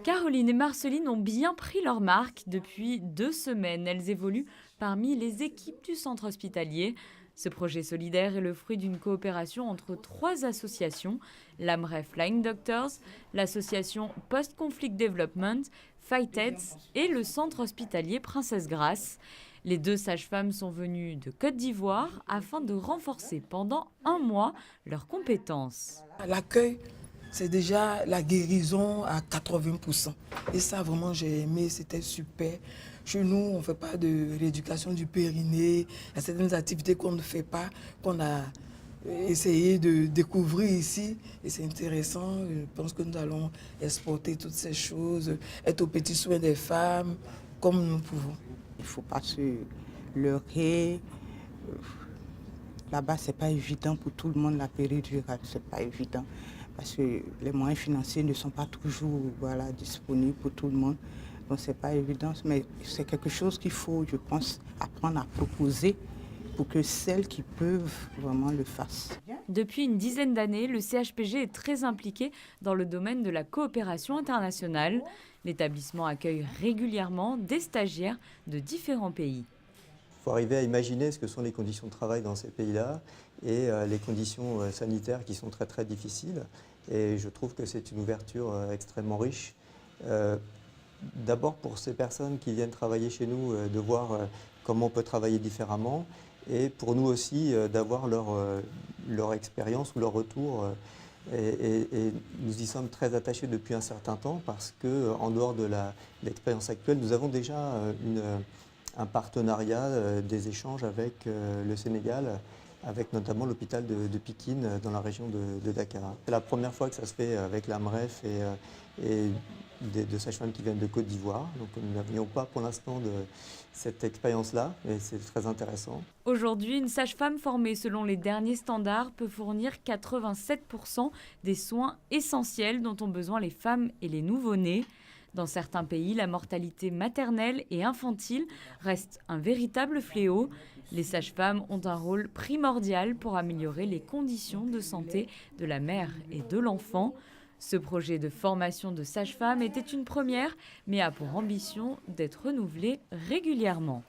Caroline et Marceline ont bien pris leur marque. Depuis 2 semaines, elles évoluent parmi les équipes du centre hospitalier. Ce projet solidaire est le fruit d'une coopération entre 3 associations, l'AMREF Flying Doctors, l'association Post-Conflict Development, Fightheads et le centre hospitalier Princesse Grace. Les 2 sages-femmes sont venues de Côte d'Ivoire afin de renforcer pendant un mois leurs compétences. L'accueil, c'est déjà la guérison à 80%. Et ça, vraiment, j'ai aimé, c'était super. Chez nous, on ne fait pas de rééducation du périnée. Il y a certaines activités qu'on ne fait pas, qu'on a essayé de découvrir ici. Et c'est intéressant. Je pense que nous allons exporter toutes ces choses, être aux petits soins des femmes, comme nous pouvons. Il ne faut pas se leurrer. Là-bas, ce n'est pas évident pour tout le monde, la péridurale, ce n'est pas évident. Parce que les moyens financiers ne sont pas toujours disponibles pour tout le monde. Donc ce n'est pas évident, mais c'est quelque chose qu'il faut, je pense, apprendre à proposer pour que celles qui peuvent vraiment le fassent. Depuis une dizaine d'années, le CHPG est très impliqué dans le domaine de la coopération internationale. L'établissement accueille régulièrement des stagiaires de différents pays. Il faut arriver à imaginer ce que sont les conditions de travail dans ces pays-là et les conditions sanitaires qui sont très très difficiles. Et je trouve que c'est une ouverture extrêmement riche. D'abord pour ces personnes qui viennent travailler chez nous, de voir comment on peut travailler différemment. Et pour nous aussi d'avoir leur expérience ou leur retour. Et nous y sommes très attachés depuis un certain temps parce qu'en dehors de l'expérience actuelle, nous avons déjà un partenariat, des échanges avec le Sénégal, avec notamment l'hôpital de Pikine dans la région de Dakar. C'est la première fois que ça se fait avec l'AMREF et des sages-femmes qui viennent de Côte d'Ivoire. Donc nous n'avions pas pour l'instant de cette expérience-là et c'est très intéressant. Aujourd'hui, une sage-femme formée selon les derniers standards peut fournir 87% des soins essentiels dont ont besoin les femmes et les nouveau-nés. Dans certains pays, la mortalité maternelle et infantile reste un véritable fléau. Les sages-femmes ont un rôle primordial pour améliorer les conditions de santé de la mère et de l'enfant. Ce projet de formation de sages-femmes était une première, mais a pour ambition d'être renouvelé régulièrement.